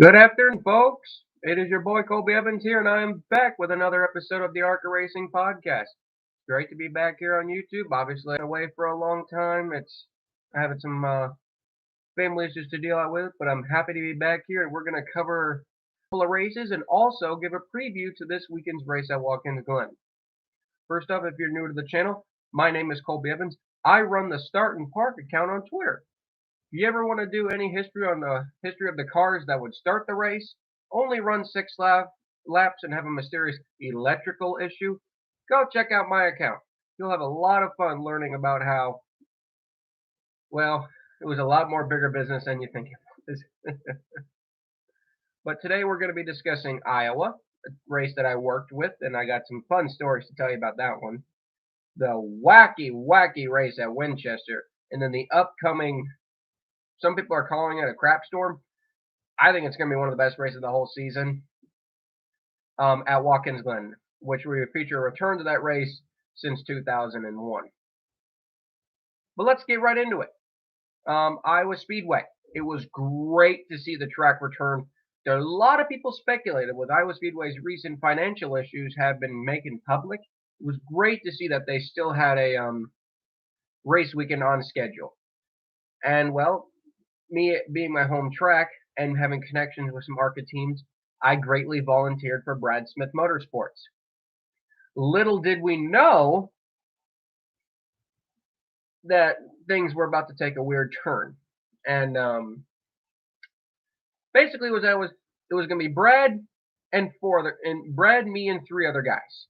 Good afternoon, folks. It is your boy Colby Evans here, and I am back with another episode of the ARCA Racing podcast. Great to be back here on YouTube. Obviously, I've been away for a long time. It's having some family issues to deal with, but I'm happy to be back here, and we're going to cover a couple of races and also give a preview to this weekend's race at Watkins Glen. First off, if you're new to the channel, my name is Colby Evans. I run the Start and Park account on Twitter. If you ever want to do any history on the history of the cars that would start the race, only run laps, and have a mysterious electrical issue, go check out my account. You'll have a lot of fun learning about how, well, it was a lot more bigger business than you think it was. But today we're going to be discussing Iowa, a race that I worked with, and I got some fun stories to tell you about that one. The wacky race at Winchester, and then the upcoming, some people are calling it a crap storm. I think it's going to be one of the best races of the whole season at Watkins Glen, which we feature a return to that race since 2001. But let's get right into it. Iowa Speedway. It was great to see the track return. There are a lot of people speculated with Iowa Speedway's recent financial issues have been making public. It was great to see that they still had a race weekend on schedule. And well, me being my home track and having connections with some ARCA teams, I greatly volunteered for Brad Smith Motorsports. Little did we know that things were about to take a weird turn. And basically, it was going to be Brad and Brad, me, and three other guys.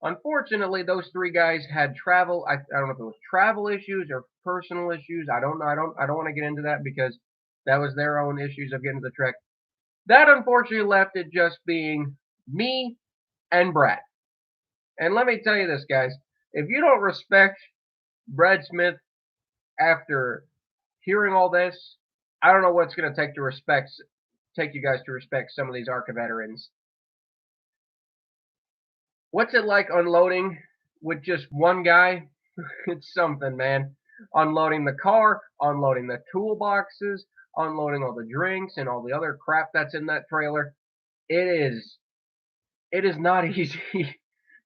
Unfortunately, those three guys had travel. I don't know if it was travel issues or personal issues. I don't know. I don't want to get into that because that was their own issues of getting to the track. That unfortunately left it just being me and Brad. And let me tell you this, guys. If you don't respect Brad Smith after hearing all this, I don't know what it's going to take you guys to respect some of these ARCA veterans. What's it like unloading with just one guy? It's something, man. Unloading the car, unloading the toolboxes, unloading all the drinks and all the other crap that's in that trailer. It is not easy.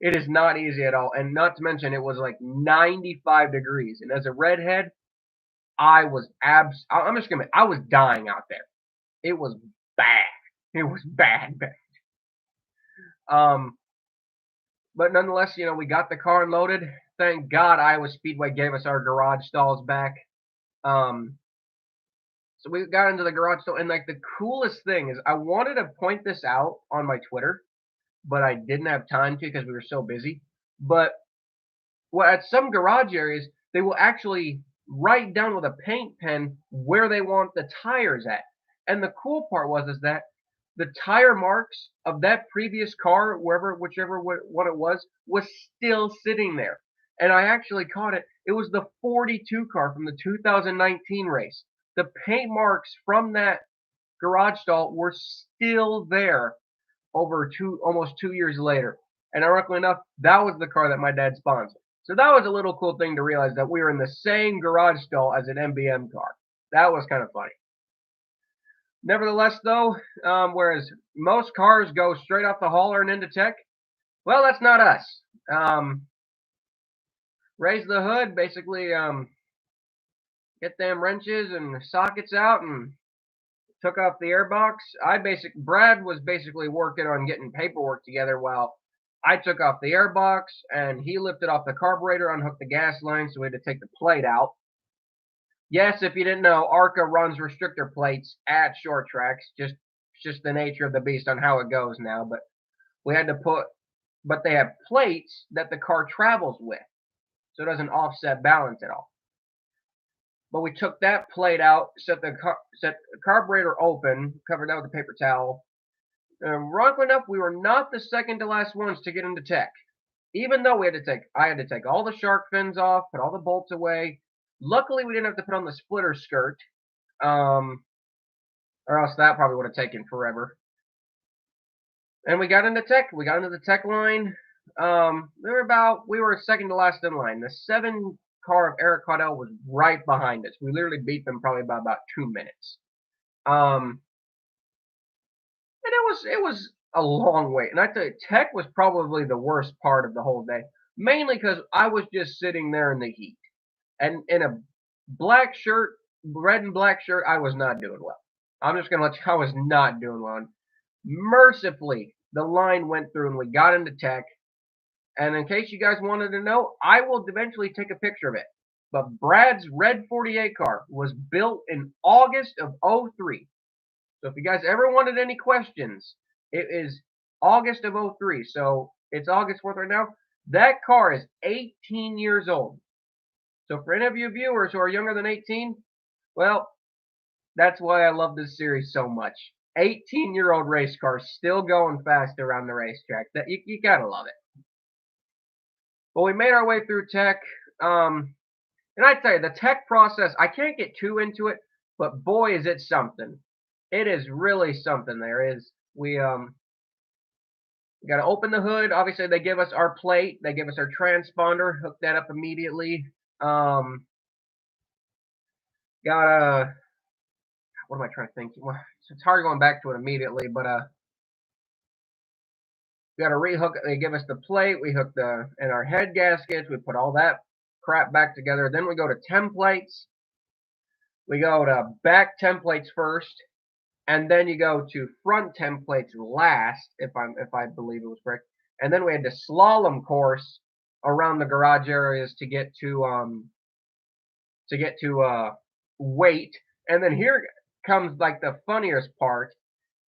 It is not easy at all. And not to mention, it was like 95 degrees. And as a redhead, I'm just gonna, I was dying out there. It was bad. It was bad. Um, but nonetheless, we got the car unloaded. Thank God Iowa Speedway gave us our garage stalls back. So we got into the garage stall, and like the coolest thing is, I wanted to point this out on my Twitter, but I didn't have time to because we were so busy. But at some garage areas, they will actually write down with a paint pen where they want the tires at. And the cool part is that the tire marks of that previous car, whichever one it was still sitting there. And I actually caught it. It was the 42 car from the 2019 race. The paint marks from that garage stall were still there almost 2 years later. And ironically enough, that was the car that my dad sponsored. So that was a little cool thing to realize that we were in the same garage stall as an MBM car. That was kind of funny. Nevertheless, though, whereas most cars go straight off the hauler and into tech, well, that's not us. Raise the hood, basically get them wrenches and sockets out and took off the airbox. Brad was basically working on getting paperwork together while I took off the airbox, and he lifted off the carburetor, unhooked the gas line, so we had to take the plate out. Yes, if you didn't know, ARCA runs restrictor plates at short tracks. Just the nature of the beast on how it goes now. But they have plates that the car travels with, so it doesn't offset balance at all. But we took that plate out, set the carburetor open, covered that with a paper towel. Ironically enough, we were not the second to last ones to get into tech. Even though I had to take all the shark fins off, put all the bolts away. Luckily, we didn't have to put on the splitter skirt, or else that probably would have taken forever. And we got into tech. We got into the tech line. We were second to last in line. The 7 car of Eric Caudell was right behind us. We literally beat them probably by about 2 minutes. And it was a long wait. And I tell you, tech was probably the worst part of the whole day, mainly because I was just sitting there in the heat. And in a black shirt, red and black shirt, I was not doing well. I'm just gonna let you. I was not doing well. Mercifully, the line went through and we got into tech. And in case you guys wanted to know, I will eventually take a picture of it. But Brad's red 48 car was built in August of '03. So if you guys ever wanted any questions, it is August of '03. So it's August 4th right now. That car is 18 years old. So for any of you viewers who are younger than 18, well, that's why I love this series so much. 18-year-old race cars still going fast around the racetrack. That you gotta love it. Well, we made our way through tech. And I tell you, the tech process, I can't get too into it, but boy, is it something. It is really something. There is. We got to open the hood. Obviously, they give us our plate. They give us our transponder. Hook that up immediately. Got what am I trying to think? Well, it's hard going back to it immediately, but we got to rehook it. They give us the plate. We hook and our head gaskets. We put all that crap back together. Then we go to templates. We go to back templates first, and then you go to front templates last, if I believe it was correct. And then we had the slalom course around the garage areas to get to weight. And then here comes like the funniest part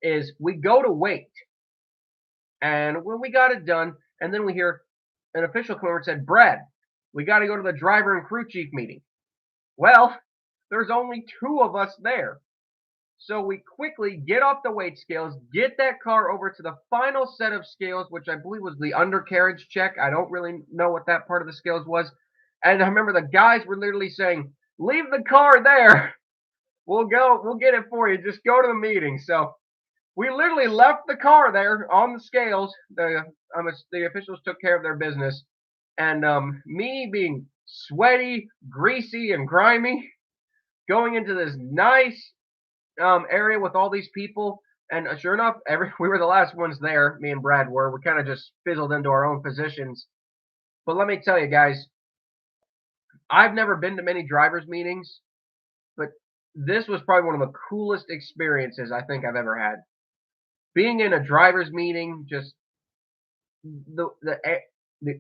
is we go to weight, and when we got it done, and then we hear an official come over and said, Brad, we got to go to the driver and crew chief meeting. Well, there's only 2 of us there. So we quickly get off the weight scales, get that car over to the final set of scales, which I believe was the undercarriage check. I don't really know what that part of the scales was. And I remember the guys were literally saying, leave the car there. We'll get it for you. Just go to the meeting. So we literally left the car there on the scales. The officials took care of their business. And me being sweaty, greasy, and grimy, going into this nice area with all these people, and sure enough, we were the last ones there. Me and Brad were. We kind of just fizzled into our own positions. But let me tell you guys, I've never been to many drivers' meetings, but this was probably one of the coolest experiences I think I've ever had. Being in a drivers' meeting, just the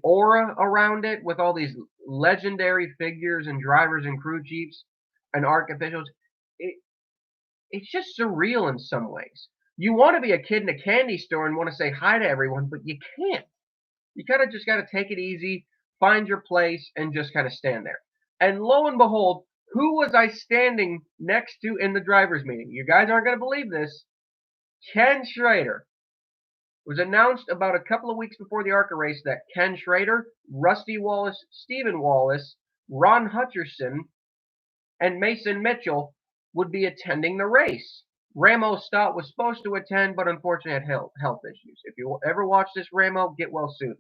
aura around it with all these legendary figures and drivers and crew chiefs and ARC officials, it's just surreal in some ways. You want to be a kid in a candy store and want to say hi to everyone, but you can't. You kind of just got to take it easy, find your place, and just kind of stand there. And lo and behold, who was I standing next to in the driver's meeting? You guys aren't going to believe this. Ken Schrader. It was announced about a couple of weeks before the ARCA race that Ken Schrader, Rusty Wallace, Stephen Wallace, Ron Hutcherson, and Mason Mitchell would be attending the race. Ramo Stott was supposed to attend, but unfortunately had health issues. If you ever watch this, Ramo, get well soon.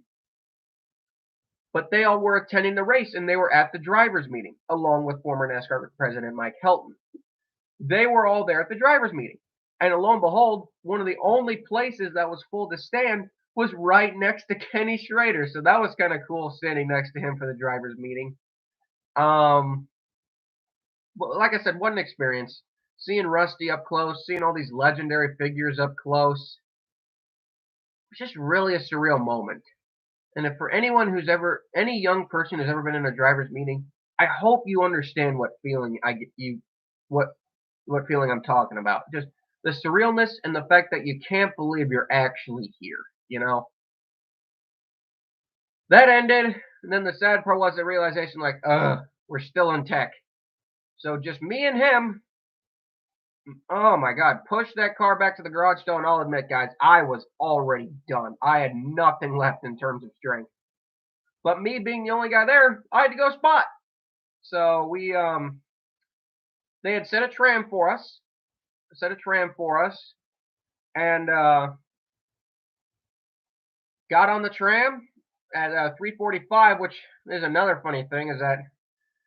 But they all were attending the race, and they were at the drivers' meeting, along with former NASCAR president Mike Helton. They were all there at the drivers' meeting. And lo and behold, one of the only places that was full to stand was right next to Kenny Schrader. So that was kind of cool standing next to him for the drivers' meeting. But like I said, what an experience. Seeing Rusty up close, seeing all these legendary figures up close. It's just really a surreal moment. And if for anyone any young person who's ever been in a driver's meeting, I hope you understand what feeling what feeling I'm talking about. Just the surrealness and the fact that you can't believe you're actually here, you know? That ended, and then the sad part was the realization, like, we're still in tech. So just me and him, oh my God, push that car back to the garage door, and I'll admit, guys, I was already done. I had nothing left in terms of strength. But me being the only guy there, I had to go spot. So they had set a tram for us, and got on the tram at 3:45, which is another funny thing is that,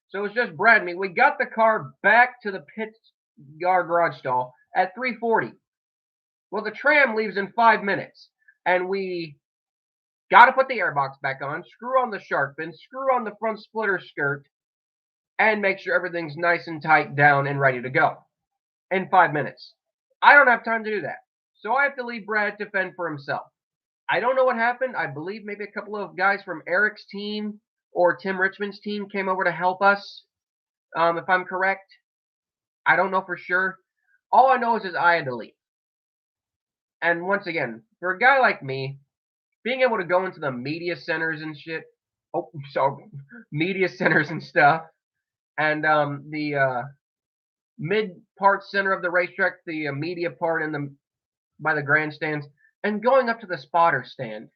so it was just Brad and me. We got the car back to the pit yard garage stall at 3:40. Well, the tram leaves in 5 minutes, and we got to put the airbox back on, screw on the shark fin, screw on the front splitter skirt, and make sure everything's nice and tight down and ready to go in 5 minutes. I don't have time to do that. So I have to leave Brad to fend for himself. I don't know what happened. I believe maybe a couple of guys from Eric's team or Tim Richmond's team came over to help us, if I'm correct. I don't know for sure. All I know is I had to leave. And once again, for a guy like me, being able to go into the media centers and shit, media centers and stuff, and the mid part center of the racetrack, the media part in by the grandstands, and going up to the spotter stand.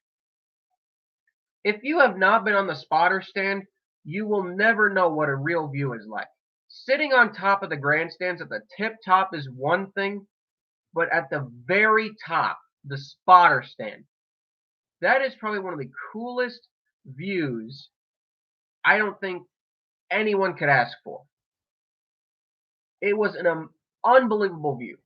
If you have not been on the spotter stand, you will never know what a real view is like. Sitting on top of the grandstands at the tip top is one thing, but at the very top, the spotter stand, that is probably one of the coolest views I don't think anyone could ask for. It was an unbelievable view.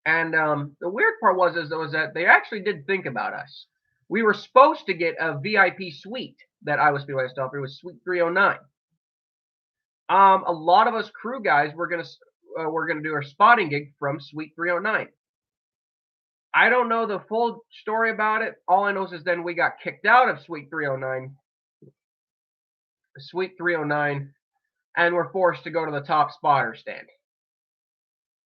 And the weird part was that they actually did think about us. We were supposed to get a VIP suite that Iowa Speedway stuff. It was Suite 309. A lot of us crew guys were gonna do our spotting gig from Suite 309. I don't know the full story about it. All I know is then we got kicked out of Suite 309, and were forced to go to the top spotter stand.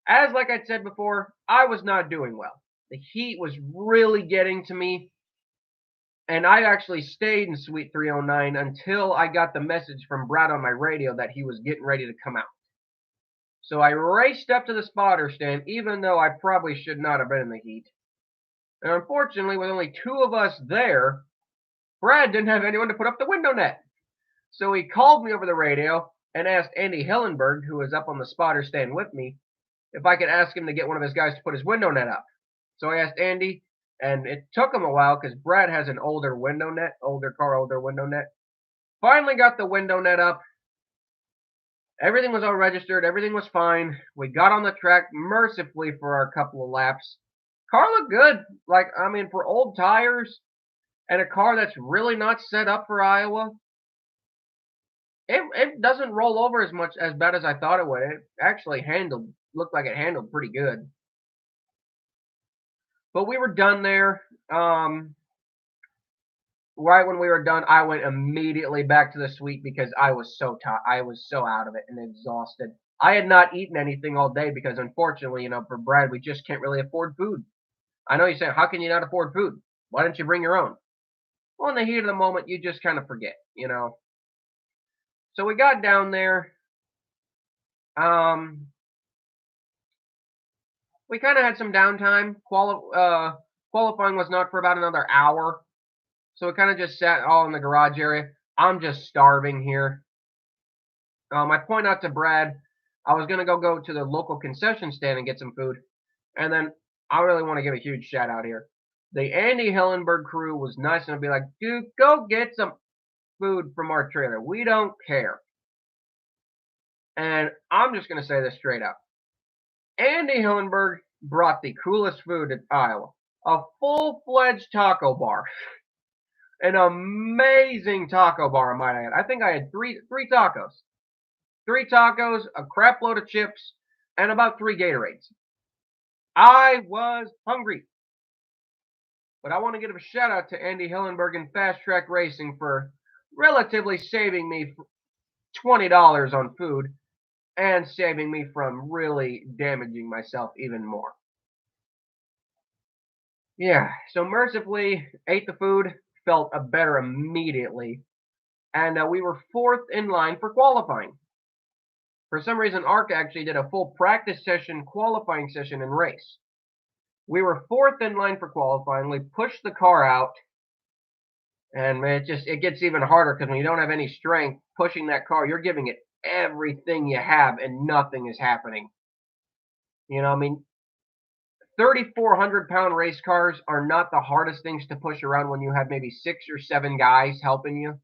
As like I said before, I was not doing well. The heat was really getting to me, and I actually stayed in Suite 309 until I got the message from Brad on my radio that he was getting ready to come out. So I raced up to the spotter stand, even though I probably should not have been in the heat. And unfortunately, with only 2 of us there, Brad didn't have anyone to put up the window net. So he called me over the radio and asked Andy Hillenberg, who was up on the spotter stand with me, if I could ask him to get one of his guys to put his window net up. So I asked Andy, and it took him a while because Brad has an older window net. Finally got the window net up. Everything was all registered. Everything was fine. We got on the track mercifully for our couple of laps. Car looked good. For old tires and a car that's really not set up for Iowa, it doesn't roll over as bad as I thought it would. It actually looked like it handled pretty good. But we were done there. Right when we were done, I went immediately back to the suite because I was so tired. I was so out of it and exhausted. I had not eaten anything all day because, unfortunately, for Brad, we just can't really afford food. I know you're saying, how can you not afford food? Why don't you bring your own? Well, in the heat of the moment, you just kind of forget, So we got down there. We kind of had some downtime. Qualifying was not for about another hour. So we kind of just sat all in the garage area. I'm just starving here. I point out to Brad, I was going to go to the local concession stand and get some food. And then I really want to give a huge shout out here. The Andy Hillenberg crew was nice enough to be like, dude, go get some food from our trailer. We don't care. And I'm just going to say this straight up. Andy Hillenberg brought the coolest food in Iowa. A full-fledged taco bar. An amazing taco bar, I might add. I think I had three tacos. 3 tacos, a crap load of chips, and about 3 Gatorades. I was hungry. But I want to give a shout out to Andy Hillenberg and Fast Track Racing for relatively saving me $20 on food and saving me from really damaging myself even more. Yeah, so mercifully ate the food, felt better immediately, and we were 4th in line for qualifying. For some reason, ARCA actually did a full practice session, qualifying session, and race. We were 4th in line for qualifying. We pushed the car out, and it gets even harder because when you don't have any strength pushing that car, you're giving it everything you have, and nothing is happening. 3,400-pound race cars are not the hardest things to push around when you have maybe 6 or 7 guys helping you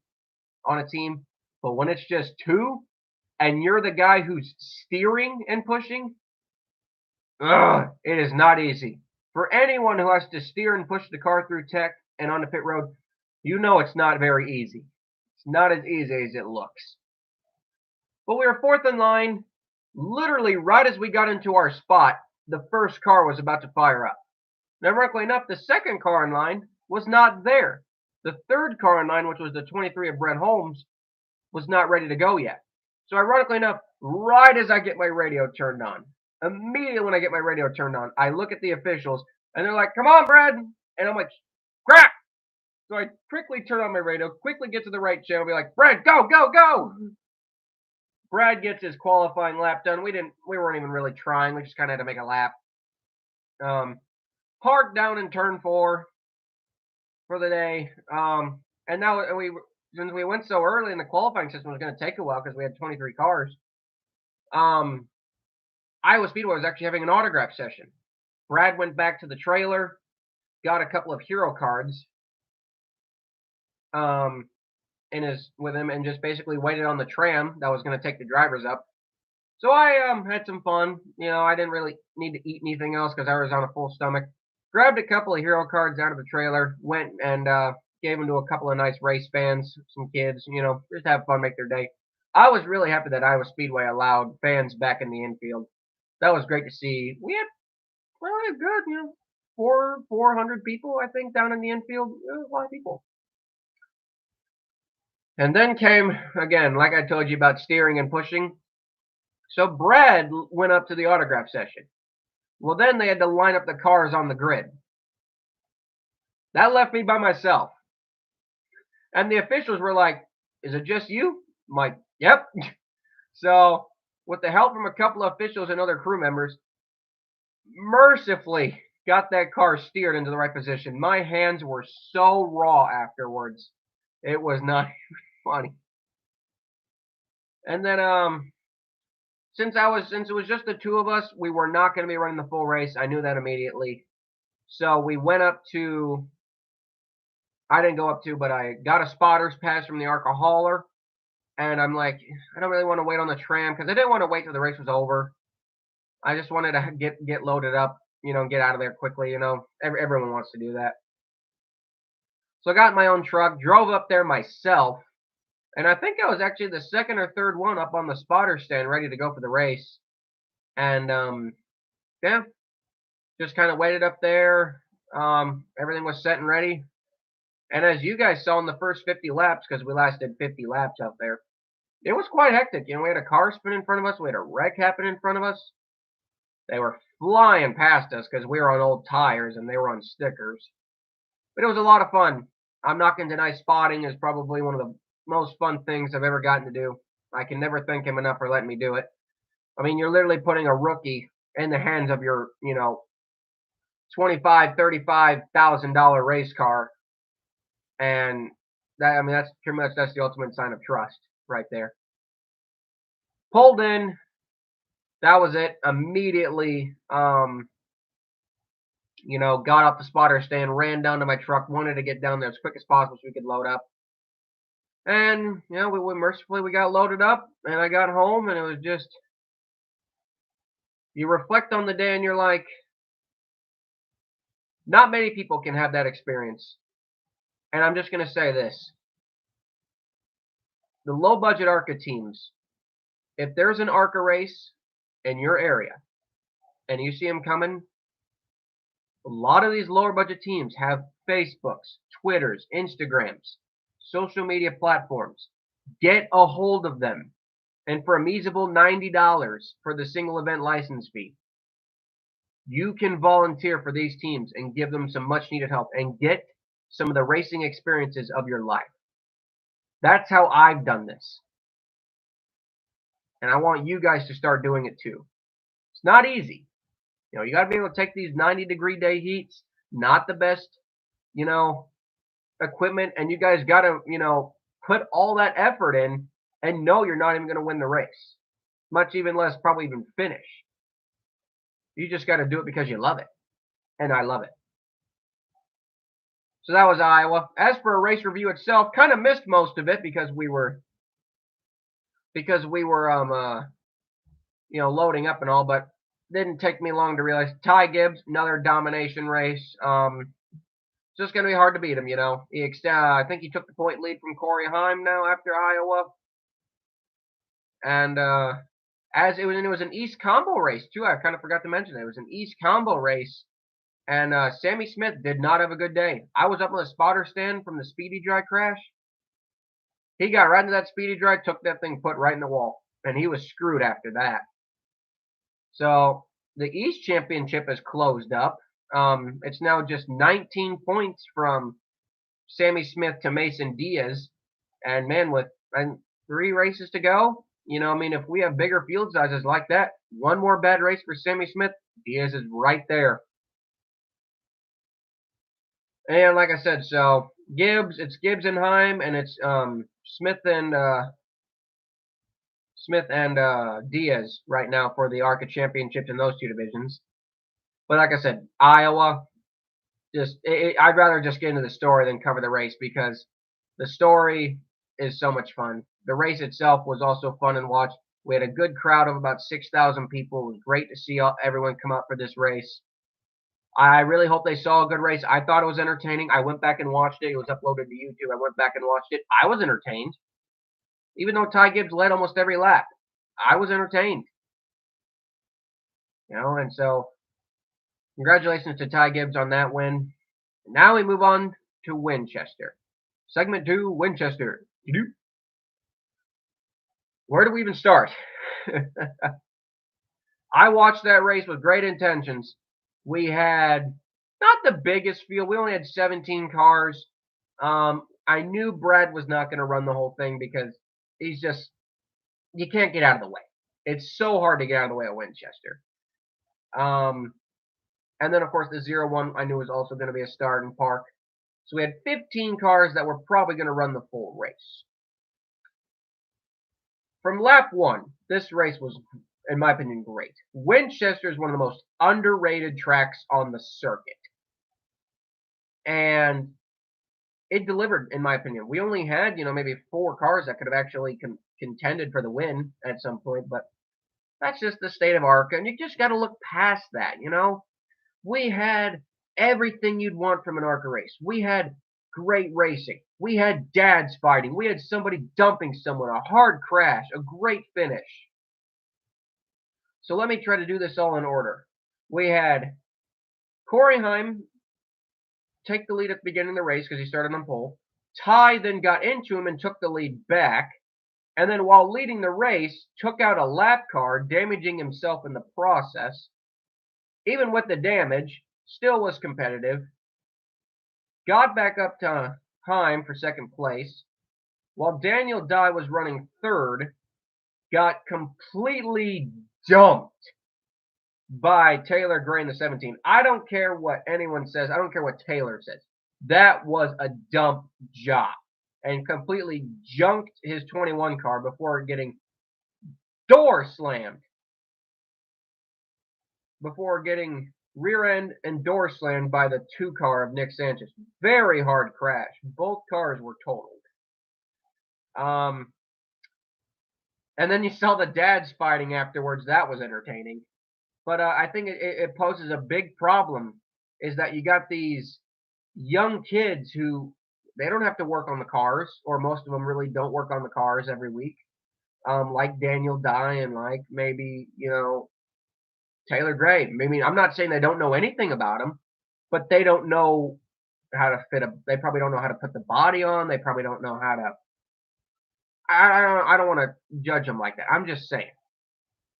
on a team. But when it's just 2, and you're the guy who's steering and pushing, Ugh, it is not easy. For anyone who has to steer and push the car through tech and on the pit road, you know it's not very easy. It's not as easy as it looks. But we were fourth in line. Literally, right as we got into our spot, the first car was about to fire up. Now, ironically enough, the second car in line was not there. The third car in line, which was the 23 of Brett Holmes, was not ready to go yet. So, ironically enough, right as I get my radio turned on, immediately when I get my radio turned on, I look at the officials and they're like, "Come on, Brad!" And I'm like, "Crap!" So I quickly turn on my radio, quickly get to the right channel, be like, "Brad, go, go, go!" Brad gets his qualifying lap done. We weren't even really trying. We just kind of had to make a lap. Parked down in turn 4 for the day. And now since we went so early in the qualifying system, it was going to take a while because we had 23 cars. Iowa Speedway was actually having an autograph session. Brad went back to the trailer, got a couple of hero cards, with him, and just basically waited on the tram that was going to take the drivers up. So I had some fun. You know, I didn't really need to eat anything else because I was on a full stomach. Grabbed a couple of hero cards out of the trailer, went and gave them to a couple of nice race fans, some kids, you know, just have fun, make their day. I was really happy that Iowa Speedway allowed fans back in the infield. That was great to see. We had really a good, 400 people, I think, down in the infield. It was a lot of people. And then came, again, like I told you about steering and pushing. So Brad went up to the autograph session. Well, then they had to line up the cars on the grid. That left me by myself. And the officials were like, "Is it just you?" I'm like, "Yep." So, with the help from a couple of officials and other crew members, mercifully got that car steered into the right position. My hands were so raw afterwards. It was not funny. And then, since it was just the two of us, we were not going to be running the full race. I knew that immediately. So we went up to. I didn't go up to, but I got a spotter's pass from the ARCA hauler, and I'm like, I don't really want to wait on the tram because I didn't want to wait till the race was over. I just wanted to get loaded up, and get out of there quickly. Everyone wants to do that. So I got my own truck, drove up there myself, and I think I was actually the second or third one up on the spotter stand, ready to go for the race. And yeah, just kind of waited up there. Everything was set and ready. And as you guys saw in the first 50 laps, because we lasted 50 laps out there, it was quite hectic. We had a car spin in front of us. We had a wreck happen in front of us. They were flying past us because we were on old tires and they were on stickers. But it was a lot of fun. I'm not going to deny spotting is probably one of the most fun things I've ever gotten to do. I can never thank him enough for letting me do it. I mean, you're literally putting a rookie in the hands of your, $25,000, $35,000 race car. And that's pretty much, that's the ultimate sign of trust right there. Pulled in. That was it. Immediately, got off the spotter stand, ran down to my truck, wanted to get down there as quick as possible so we could load up. And, we got loaded up, and I got home, and it was just, you reflect on the day, and you're like, not many people can have that experience. And I'm just going to say this. The low-budget ARCA teams, if there's an ARCA race in your area, and you see them coming, a lot of these lower budget teams have Facebooks, Twitters, Instagrams, social media platforms. Get a hold of them. And for a measly $90 for the single event license fee, you can volunteer for these teams and give them some much needed help and get some of the racing experiences of your life. That's how I've done this. And I want you guys to start doing it too. It's not easy. You got to be able to take these 90-degree day heats, not the best, equipment, and you guys got to, put all that effort in and know you're not even going to win the race, much even less probably even finish. You just got to do it because you love it, and I love it. So that was Iowa. As for a race review itself, kind of missed most of it because we were loading up and all, but didn't take me long to realize Ty Gibbs, another domination race. It's just going to be hard to beat him, you know. I think he took the point lead from Corey Heim now after Iowa. And it was an East combo race, too. I kind of forgot to mention it. It was an East combo race. And Sammy Smith did not have a good day. I was up on the spotter stand from the Speedy Dry crash. He got right into that Speedy Dry, took that thing, put right in the wall. And he was screwed after that. So the East Championship is closed up. It's now just 19 points from Sammy Smith to Mason Diaz. And man, with 3 races to go, you know, I mean, if we have bigger field sizes like that, one more bad race for Sammy Smith, Diaz is right there. And like I said, so it's Gibbs and Heim, and it's Smith and Diaz right now for the ARCA championships in those 2 divisions. But like I said, Iowa, I'd rather just get into the story than cover the race because the story is so much fun. The race itself was also fun and watch. We had a good crowd of about 6,000 people. It was great to see everyone come out for this race. I really hope they saw a good race. I thought it was entertaining. I went back and watched it. It was uploaded to YouTube. I went back and watched it. I was entertained. Even though Ty Gibbs led almost every lap, I was entertained. You know, and so congratulations to Ty Gibbs on that win. Now we move on to Winchester. Segment 2, Winchester. Where do we even start? I watched that race with great intentions. We had not the biggest field. We only had 17 cars. I knew Brad was not going to run the whole thing because you can't get out of the way. It's so hard to get out of the way at Winchester. And then, of course, the 0-1 I knew was also going to be a start and park. So we had 15 cars that were probably going to run the full race. From lap 1, this race was, in my opinion, great. Winchester is one of the most underrated tracks on the circuit. And it delivered, in my opinion. We only had, maybe 4 cars that could have actually contended for the win at some point, but that's just the state of ARCA, and you just got to look past that, We had everything you'd want from an ARCA race. We had great racing. We had dads fighting. We had somebody dumping someone, a hard crash, a great finish. So let me try to do this all in order. We had Corey Heim take the lead at the beginning of the race because he started on pole. Ty then got into him and took the lead back. And then while leading the race, took out a lap car, damaging himself in the process. Even with the damage, still was competitive. Got back up to Heim for second place. While Daniel Dye was running third, got completely dumped by Taylor Gray in the 17. I don't care what anyone says. I don't care what Taylor says. That was a dump job. And completely junked his 21 car before getting door slammed. Before getting rear end and door slammed by the 2 car of Nick Sanchez. Very hard crash. Both cars were totaled. And then you saw the dads fighting afterwards. That was entertaining. But I think it poses a big problem is that you got these young kids who they don't have to work on the cars, or most of them really don't work on the cars every week, like Daniel Dye and like maybe, Taylor Gray. I mean, I'm not saying they don't know anything about them, but they don't know how to they probably don't know how to put the body on. They probably don't know how to. I don't want to judge them like that. I'm just saying,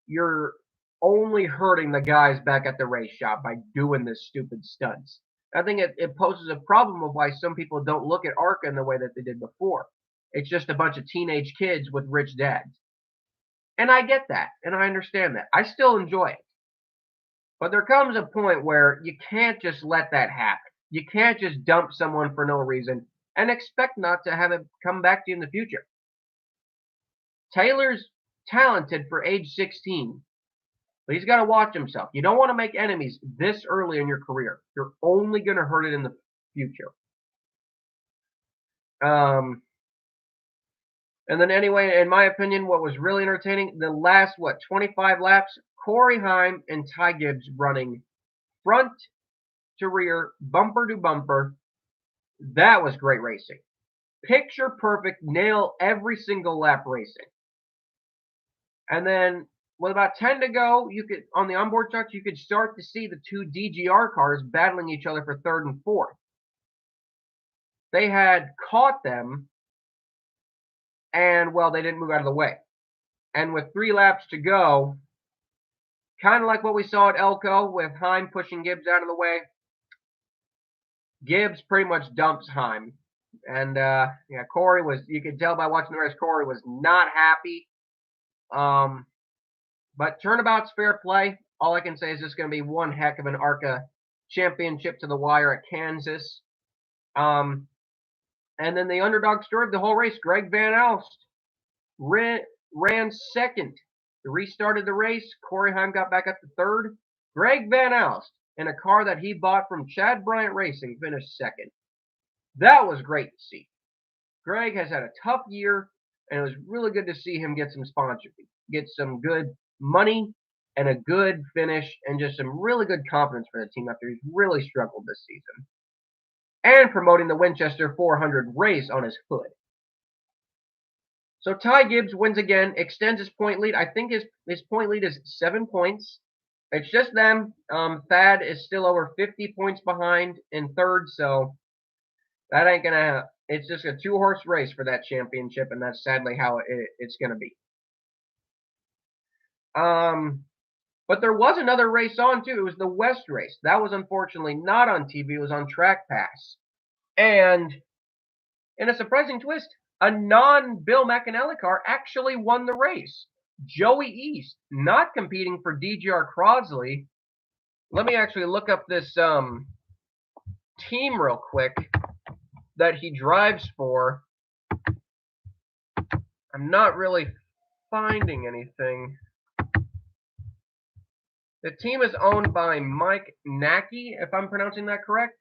you're only hurting the guys back at the race shop by doing this stupid stunts. I think it poses a problem of why some people don't look at ARCA in the way that they did before. It's just a bunch of teenage kids with rich dads. And I get that, and I understand that. I still enjoy it. But there comes a point where you can't just let that happen. You can't just dump someone for no reason and expect not to have it come back to you in the future. Taylor's talented for age 16, but he's got to watch himself. You don't want to make enemies this early in your career. You're only going to hurt it in the future. And then anyway, in my opinion, what was really entertaining, the last, 25 laps, Corey Heim and Ty Gibbs running front to rear, bumper to bumper. That was great racing. Picture perfect, nail every single lap racing. And then with about 10 to go, you could on the onboard trucks, you could start to see the two DGR cars battling each other for third and fourth. They had caught them, and well, they didn't move out of the way. And with 3 laps to go, kind of like what we saw at Elko with Heim pushing Gibbs out of the way, Gibbs pretty much dumps Heim. And yeah, Corey was, you could tell by watching the race, Corey was not happy. But turnabout's fair play. All I can say is this is going to be one heck of an ARCA championship to the wire at Kansas. And then the underdog story of the whole race, Greg Van Alst ran second. He restarted the race. Corey Heim got back up to third. Greg Van Alst, in a car that he bought from Chad Bryant Racing, finished second. That was great to see. Greg has had a tough year, and it was really good to see him get some sponsorship, get some good money and a good finish, and just some really good confidence for the team after he's really struggled this season. And promoting the Winchester 400 race on his hood. So Ty Gibbs wins again, extends his point lead. I think his point lead is 7 points. It's just them. Thad is still over 50 points behind in third, so that ain't going to, it's just a 2-horse race for that championship, and that's sadly how it's going to be. But there was another race on, too. It was the West race. That was unfortunately not on TV. It was on Track Pass. And in a surprising twist, a non-Bill McAnally car actually won the race. Joey East, not competing for DGR Crosley. Let me actually look up this team real quick that he drives for. I'm not really finding anything. The team is owned by Mike Nackey, if I'm pronouncing that correct.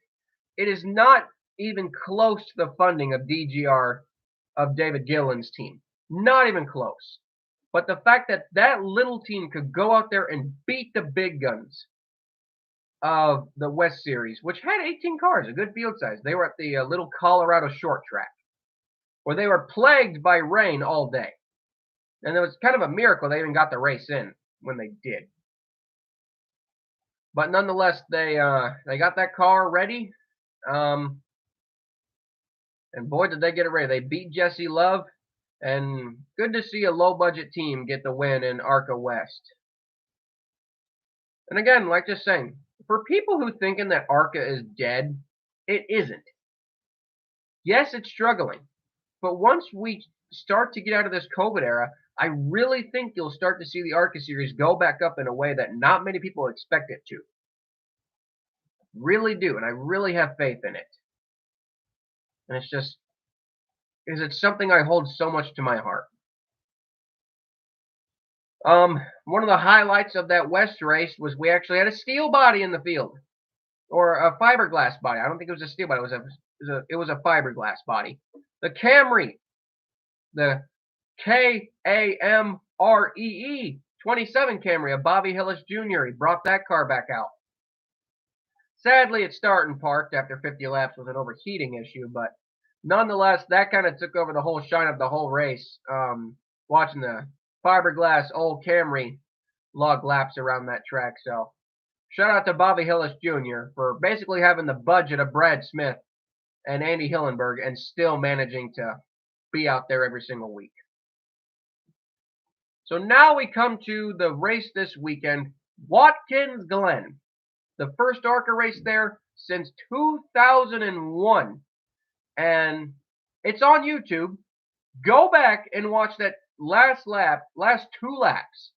It is not even close to the funding of DGR of David Gillen's team. Not even close. But the fact that that little team could go out there and beat the big guns of the West Series, which had 18 cars, a good field size. They were at the little Colorado short track, where they were plagued by rain all day. And it was kind of a miracle they even got the race in when they did. But nonetheless, they got that car ready. And boy, did they get it ready. They beat Jesse Love. And good to see a low-budget team get the win in ARCA West. And again, like just saying, for people who thinking that ARCA is dead, it isn't. Yes, it's struggling. But once we start to get out of this COVID era, I really think you'll start to see the ARCA series go back up in a way that not many people expect it to. Really do, and I really have faith in it. And it's just, because it's something I hold so much to my heart. One of the highlights of that West race was we actually had a steel body in the field, or a fiberglass body. I don't think it was a steel body. It was a fiberglass body. The Camry, the K-A-M-R-E-E 27 Camry of Bobby Hillis Jr. He brought that car back out. Sadly, it started and parked after 50 laps with an overheating issue, but nonetheless, that kind of took over the whole shine of the whole race, watching the fiberglass old Camry log laps around that track. So shout out to Bobby Hillis Jr. for basically having the budget of Brad Smith and Andy Hillenberg and still managing to be out there every single week. So now we come to the race this weekend, Watkins Glen. The first ARCA race there since 2001. And it's on YouTube. Go back and watch that last 2 laps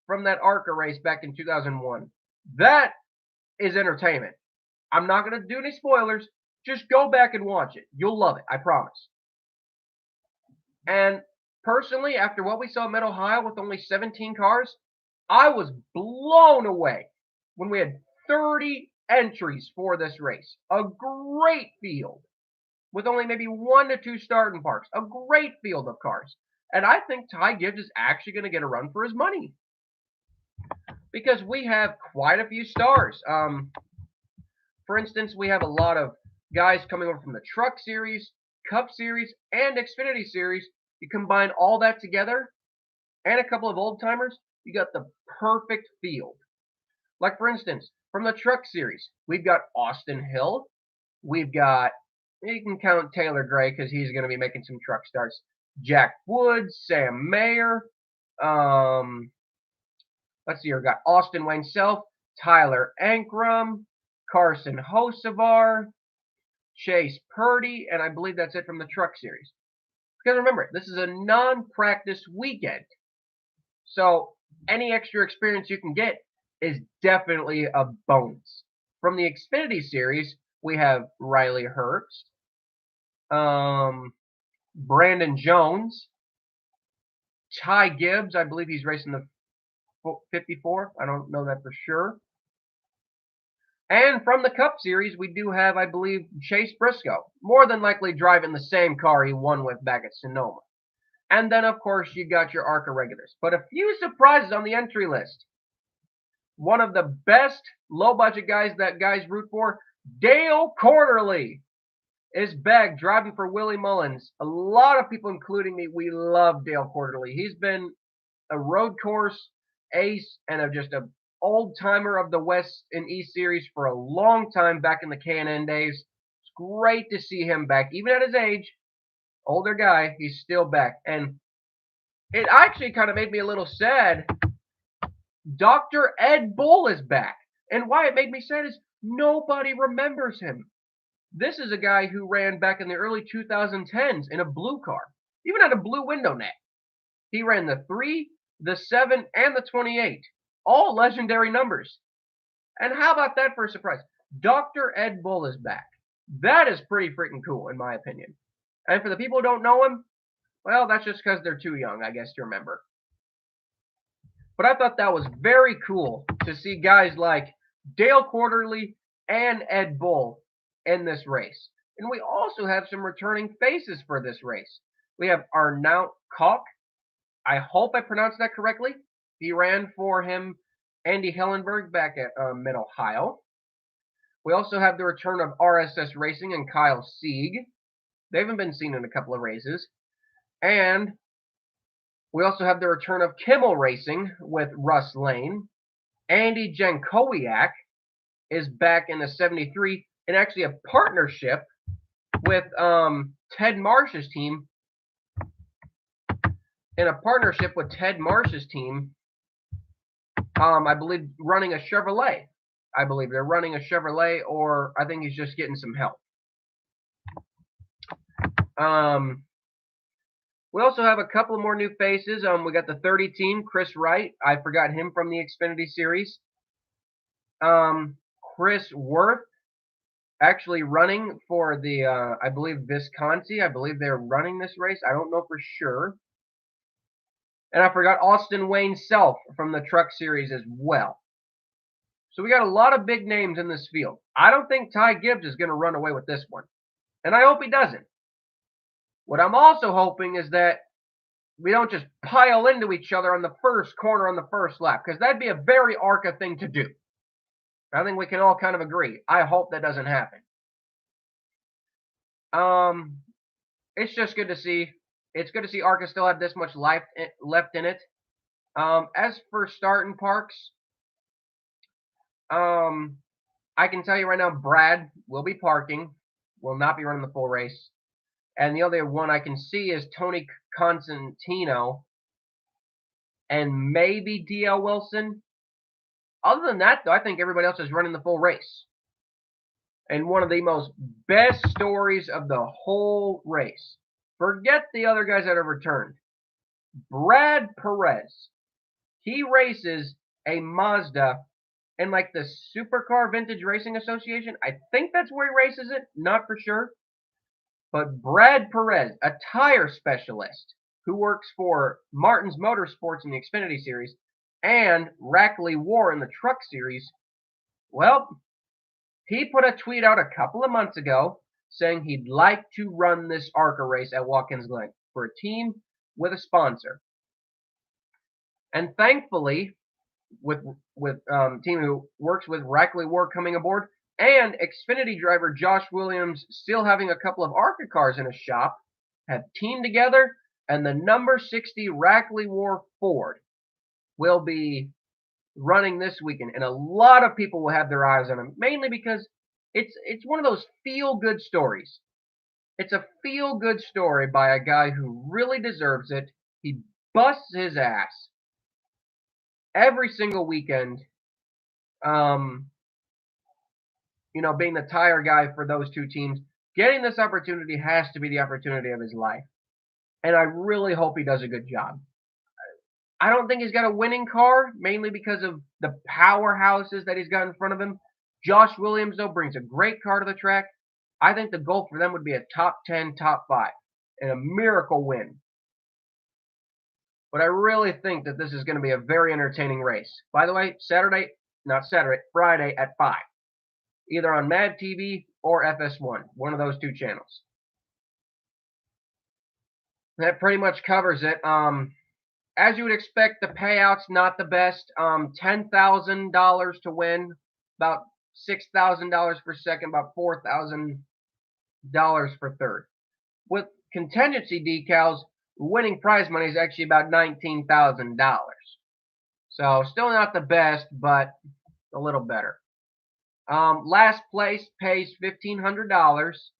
from that ARCA race back in 2001. That is entertainment. I'm not going to do any spoilers. Just go back and watch it. You'll love it. I promise. And personally, after what we saw at Mid-Ohio with only 17 cars, I was blown away when we had 30 entries for this race. A great field with only maybe 1 to 2 starting parks. A great field of cars. And I think Ty Gibbs is actually going to get a run for his money. because we have quite a few stars. For instance, we have a lot of guys coming over from the Truck Series, Cup Series, and Xfinity Series. You combine all that together, and a couple of old timers, you got the perfect field. Like, for instance, from the Truck Series, we've got Austin Hill. We've got, you can count Taylor Gray because he's going to be making some truck starts. Jack Woods, Sam Mayer. Let's see, we've got Austin Wayne Self, Tyler Ankrum, Carson Hocevar, Chase Purdy, and I believe that's it from the Truck Series. Because remember, this is a non-practice weekend. So any extra experience you can get is definitely a bonus. From the Xfinity Series, we have Riley Herbst, Brandon Jones, Ty Gibbs. I believe he's racing the 54. I don't know that for sure. And from the Cup Series, we do have, I believe, Chase Briscoe, more than likely driving the same car he won with back at Sonoma. And then, of course, you got your ARCA regulars. But a few surprises on the entry list. One of the best low-budget guys that guys root for, Dale Quarterly, is back driving for Willie Mullins. A lot of people, including me, we love Dale Quarterly. He's been a road course ace and just an old-timer of the West and East Series for a long time back in the K&N days. It's great to see him back. Even at his age, older guy, he's still back. And it actually kind of made me a little sad. Dr. Ed Bull is back. And why it made me sad is nobody remembers him. This is a guy who ran back in the early 2010s in a blue car. Even had a blue window net. He ran the 3, the 7, and the 28. All legendary numbers. And how about that for a surprise? Dr. Ed Bull is back. That is pretty freaking cool, in my opinion. And for the people who don't know him, well, that's just because they're too young, I guess, to remember. But I thought that was very cool to see guys like Dale Quarterly and Ed Bull in this race. And we also have some returning faces for this race. We have Arnaut Koch. I hope I pronounced that correctly. He ran for him, Andy Hillenberg, back at Mid-Ohio. We also have the return of RSS Racing and Kyle Sieg. They haven't been seen in a couple of races. And we also have the return of Kimmel Racing with Russ Lane. Andy Jankowiak is back in the 73 and actually a partnership with Ted Marsh's team. In a partnership with Ted Marsh's team, I believe running a Chevrolet. I believe they're running a Chevrolet, or I think he's just getting some help. We also have a couple of more new faces. We got the 30 team, Chris Wright. I forgot him from the Xfinity Series. Chris Worth, actually running for the, I believe, Visconti. I believe they're running this race. I don't know for sure. And I forgot Austin Wayne Self from the Truck Series as well. So we got a lot of big names in this field. I don't think Ty Gibbs is going to run away with this one. And I hope he doesn't. What I'm also hoping is that we don't just pile into each other on the first corner on the first lap, because that'd be a very ARCA thing to do. I think we can all kind of agree. I hope that doesn't happen. It's just good to see. It's good to see ARCA still have this much life left in it. As for starting parks, I can tell you right now, Brad will be parking, will not be running the full race. And the other one I can see is Tony Constantino and maybe D.L. Wilson. Other than that, though, I think everybody else is running the full race. And one of the most best stories of the whole race. Forget the other guys that have returned. Brad Perez. He races a Mazda in like the Supercar Vintage Racing Association. I think that's where he races it. Not for sure. But Brad Perez, a tire specialist who works for Martin's Motorsports in the Xfinity Series and Rackley War in the Truck Series, well, he put a tweet out a couple of months ago saying he'd like to run this ARCA race at Watkins Glen for a team with a sponsor. And thankfully, with team who works with Rackley Ward coming aboard, and Xfinity driver Josh Williams still having a couple of ARCA cars in his shop, have teamed together, and the number 60 Rackley Ward Ford will be running this weekend, and a lot of people will have their eyes on him, mainly because it's one of those feel-good stories. It's a feel-good story by a guy who really deserves it. He busts his ass every single weekend, being the tire guy for those two teams. Getting this opportunity has to be the opportunity of his life, and I really hope he does a good job. I don't think he's got a winning car, mainly because of the powerhouses that he's got in front of him. Josh Williams, though, brings a great car to the track. I think the goal for them would be a top 10, top 5, and a miracle win. But I really think that this is going to be a very entertaining race. By the way, Friday at 5. Either on Mad TV or FS1, one of those two channels. That pretty much covers it. As you would expect, the payouts not the best. $10,000 to win, about $6,000 for second, about $4,000 for third. With contingency decals, winning prize money is actually about $19,000. So still not the best, but a little better. Last place pays $1,500.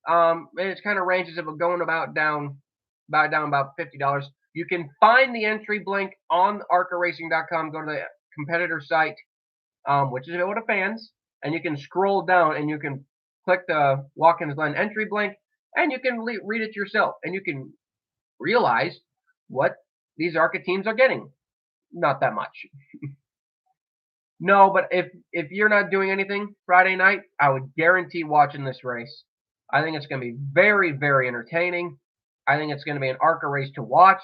And it kind of ranges of going about down about $50. You can find the entry blank on ARCARacing.com. Go to the competitor site, which is available to fans, and you can scroll down and you can click the Watkins Glen entry blank, and you can read it yourself, and you can realize what these ARCA teams are getting. Not that much. No, but if you're not doing anything Friday night, I would guarantee watching this race. I think it's going to be very, very entertaining. I think it's going to be an ARCA race to watch.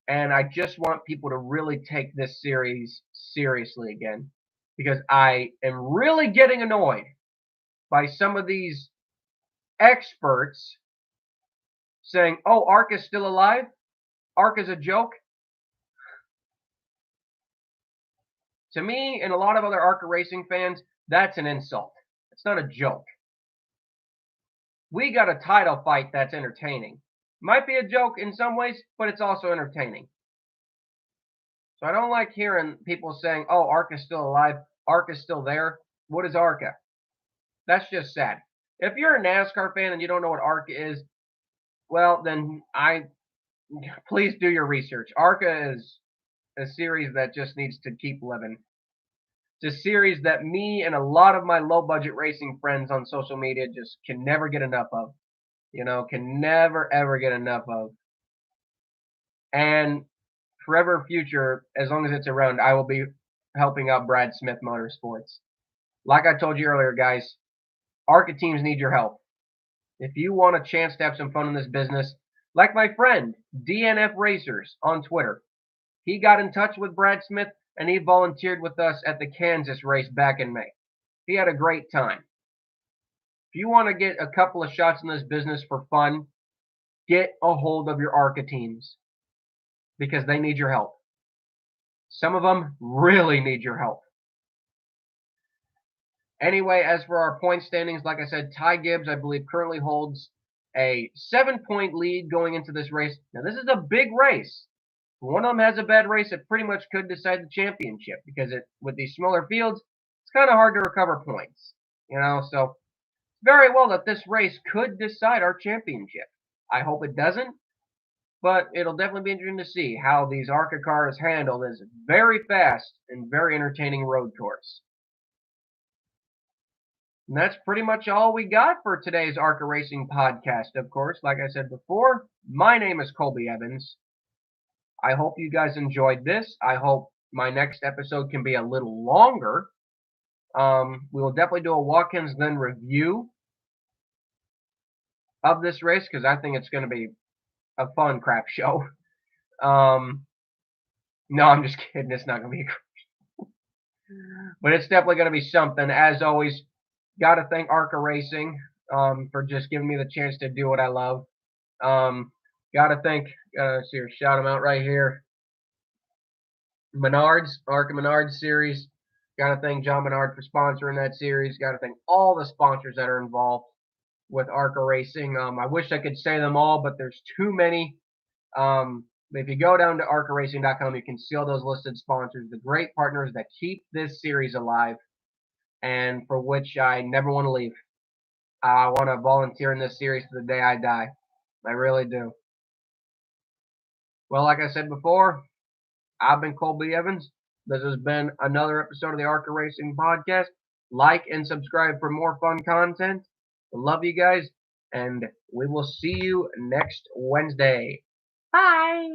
And I just want people to really take this series seriously again, because I am really getting annoyed by some of these experts saying, oh, ARCA's still alive? ARCA's a joke? To me and a lot of other ARCA racing fans, that's an insult. It's not a joke. We got a title fight that's entertaining. Might be a joke in some ways, but it's also entertaining. So I don't like hearing people saying, oh, ARCA's still alive, ARCA's still there. What is ARCA? That's just sad. If you're a NASCAR fan and you don't know what ARCA is, well, then please do your research. ARCA is a series that just needs to keep living. It's a series that me and a lot of my low-budget racing friends on social media just can never get enough of. Can never, ever get enough of. And forever future, as long as it's around, I will be helping out Brad Smith Motorsports. Like I told you earlier, guys, ARCA teams need your help. If you want a chance to have some fun in this business, like my friend, DNF Racers on Twitter, he got in touch with Brad Smith and he volunteered with us at the Kansas race back in May. He had a great time. If you want to get a couple of shots in this business for fun, get a hold of your ARCA teams, because they need your help. Some of them really need your help. Anyway, as for our point standings, like I said, Ty Gibbs, I believe, currently holds a 7-point lead going into this race. Now, this is a big race. If one of them has a bad race, it pretty much could decide the championship, because with these smaller fields, it's kind of hard to recover points. So very well that this race could decide our championship. I hope it doesn't, but it'll definitely be interesting to see how these ARCA cars handle this very fast and very entertaining road course. And that's pretty much all we got for today's ARCA Racing podcast, of course. Like I said before, my name is Colby Evans. I hope you guys enjoyed this. I hope my next episode can be a little longer. We will definitely do a Watkins Glen review of this race, because I think it's going to be a fun crap show. No, I'm just kidding. It's not going to be but it's definitely going to be something. As always, got to thank ARCA Racing for just giving me the chance to do what I love. Got to thank, shout them out right here. Menards, ARCA Menards series. Got to thank John Menard for sponsoring that series. Got to thank all the sponsors that are involved with ARCA Racing. I wish I could say them all, but there's too many. If you go down to arcaracing.com, you can see all those listed sponsors, the great partners that keep this series alive and for which I never want to leave. I want to volunteer in this series to the day I die. I really do. Well, like I said before, I've been Colby Evans. This has been another episode of the ARCA Racing Podcast. Like and subscribe for more fun content. I love you guys, and we will see you next Wednesday. Bye.